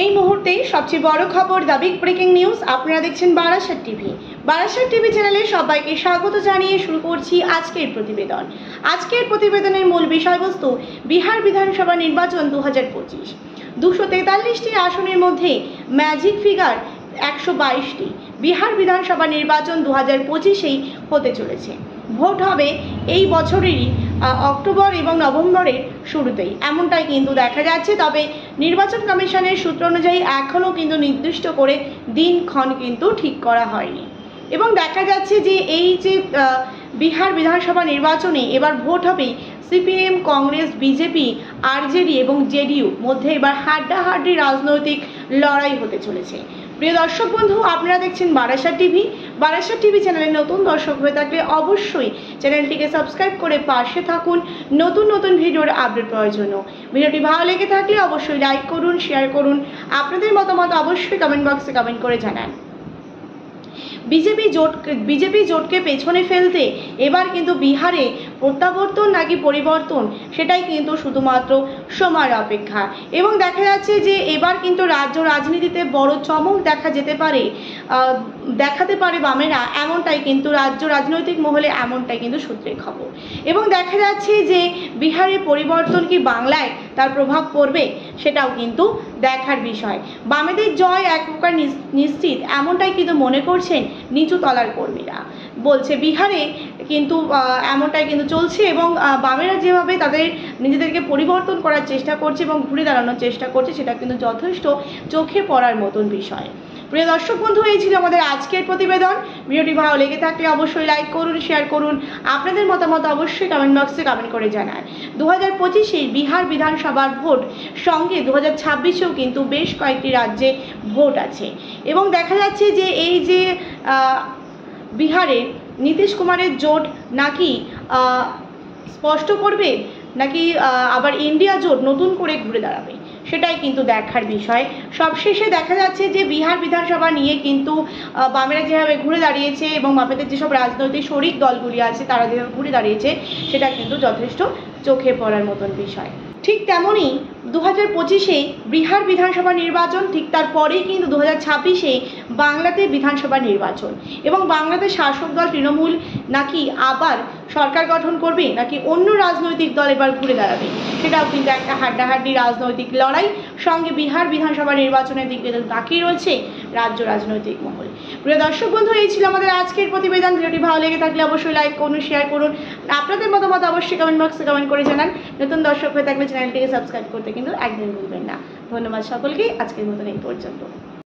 এই মুহূর্তে সবচেয়ে বড় খবর, দ্য বিগ ব্রেকিং নিউজ। আপনারা দেখছেন বারাসাত টিভি। বারাসাত টিভি চ্যানেলে সবাইকে স্বাগত জানিয়ে শুরু করছি আজকের প্রতিবেদন। আজকের প্রতিবেদনের মূল বিষয়বস্তু বিহার বিধানসভা নির্বাচন 2025। 243টি আসনের মধ্যে ম্যাজিক ফিগার 122টি। বিহার বিধানসভা নির্বাচন 2025-এই হতে চলেছে। ভোট হবে এই বছরেরই অক্টোবর এবং নভেম্বরের শুরুতেই, এমনটাই কিন্তু দেখা যাচ্ছে। তবে নির্বাচন কমিশনের সূত্র অনুযায়ী এখনও কিন্তু নির্দিষ্ট করে দিনক্ষণ কিন্তু ঠিক করা হয়নি। এবং দেখা যাচ্ছে যে এই যে বিহার বিধানসভা নির্বাচনে এবার ভোট হবেই সিপিএম, কংগ্রেস, বিজেপি, আরজেডি এবং জেডিইউ মধ্যে এবার হাড্ডাহাড্ডি রাজনৈতিক লড়াই হতে চলেছে। প্রিয় দর্শক বন্ধু, আপনারা দেখছেন বারাসাত টিভি। বারাসাত টিভি চ্যানেলে নতুন দর্শক হয়ে থাকলে অবশ্যই চ্যানেলটিকে সাবস্ক্রাইব করে পাশে থাকুন নতুন নতুন ভিডিওর আপডেট পাওয়ার জন্য। ভিডিওটি ভালো লেগে থাকলে অবশ্যই লাইক করুন, শেয়ার করুন। আপনাদের মতামত অবশ্যই কমেন্ট বক্সে কমেন্ট করে জানান। বিজেপি জোটকে পেছনে ফেলতে এবার কিন্তু বিহারে প্রত্যাবর্তন নাকি পরিবর্তন, সেটাই কিন্তু শুধুমাত্র সময়ের অপেক্ষা। এবং দেখা যাচ্ছে যে এবার কিন্তু রাজ্য রাজনীতিতে বড় চমক দেখাতে পারে বামেরা, এমনটাই কিন্তু রাজ্য রাজনৈতিক মহলে এমনটাই কিন্তু সূত্রের খবর। এবং দেখা যাচ্ছে যে বিহারে পরিবর্তন কি বাংলায় তার প্রভাব পড়বে, সেটাও কিন্তু দেখার বিষয়। বামেদের জয় এক প্রকার নিশ্চিত, এমনটাই কিন্তু মনে করছেন নিচু তলার কর্মীরা। বলছে বিহারে কিন্তু এমনটাই কিন্তু চলছে এবং বামেরা যেভাবে তাদের নিজেদেরকে পরিবর্তন করার চেষ্টা করছে এবং ঘুরে দাঁড়ানোর চেষ্টা করছে, সেটা কিন্তু যথেষ্ট চোখে পড়ার মতন বিষয়। প্রিয় দর্শক বন্ধু, এই ছিল আমাদের আজকের প্রতিবেদন। ভিডিওটি ভালো লেগে থাকলে অবশ্যই লাইক করুন, শেয়ার করুন। আপনাদের মতামত অবশ্যই কমেন্ট বক্সে কমেন্ট করে জানান। 2025-এর বিহার বিধানসভার ভোট সঙ্গে 2026-এও কিন্তু বেশ কয়েকটি রাজ্যে ভোট আছে। এবং দেখা যাচ্ছে যে এই যে বিহারে নীতিশ কুমারের জোট নাকি স্পষ্ট করবে, নাকি আবার ইন্ডিয়া জোট নতুন করে ঘুরে দাঁড়াবে, সেটাই কিন্তু দেখার বিষয়। সবশেষে দেখা যাচ্ছে যে বিহার বিধানসভা নিয়ে কিন্তু বামেরা যেভাবে ঘুরে দাঁড়িয়েছে এবং বামেদের যেসব রাজনৈতিক শরিক দলগুলি আছে তারা যেভাবে ঘুরে দাঁড়িয়েছে, সেটা কিন্তু যথেষ্ট চোখে পড়ার মতন বিষয়। ঠিক তেমনই 2025-এ বিহার বিধানসভা নির্বাচন, ঠিক তারপরেই কিন্তু 2026-এ বাংলাতে বিধানসভা নির্বাচন। এবং বাংলাদেশ শাসক দল তৃণমূল নাকি আবার সরকার গঠন করবে, নাকি অন্য রাজনৈতিক দল এবার ঘুরে দাঁড়াবে, সেটাও কিন্তু একটা হাড্ডাহাড্ডি রাজনৈতিক লড়াই। সঙ্গে বিহার বিধানসভা নির্বাচনের দিকে তাকিয়ে রয়েছে রাজ্য রাজনৈতিক মহল। প্রিয় দর্শক বন্ধু, এই ছিল আমাদের আজকের প্রতিবেদন। ভিডিওটি ভালো লেগে থাকলে অবশ্যই লাইক করুন, শেয়ার করুন। আপনাদের মতামত অবশ্যই কমেন্ট বক্সে কমেন্ট করে জানান। নতুন দর্শক হয়ে থাকলে চ্যানেলটিকে সাবস্ক্রাইব করতে কিন্তু একদম ভুলবেন না। ধন্যবাদ সকলকে। আজকের মতন এই পর্যন্ত।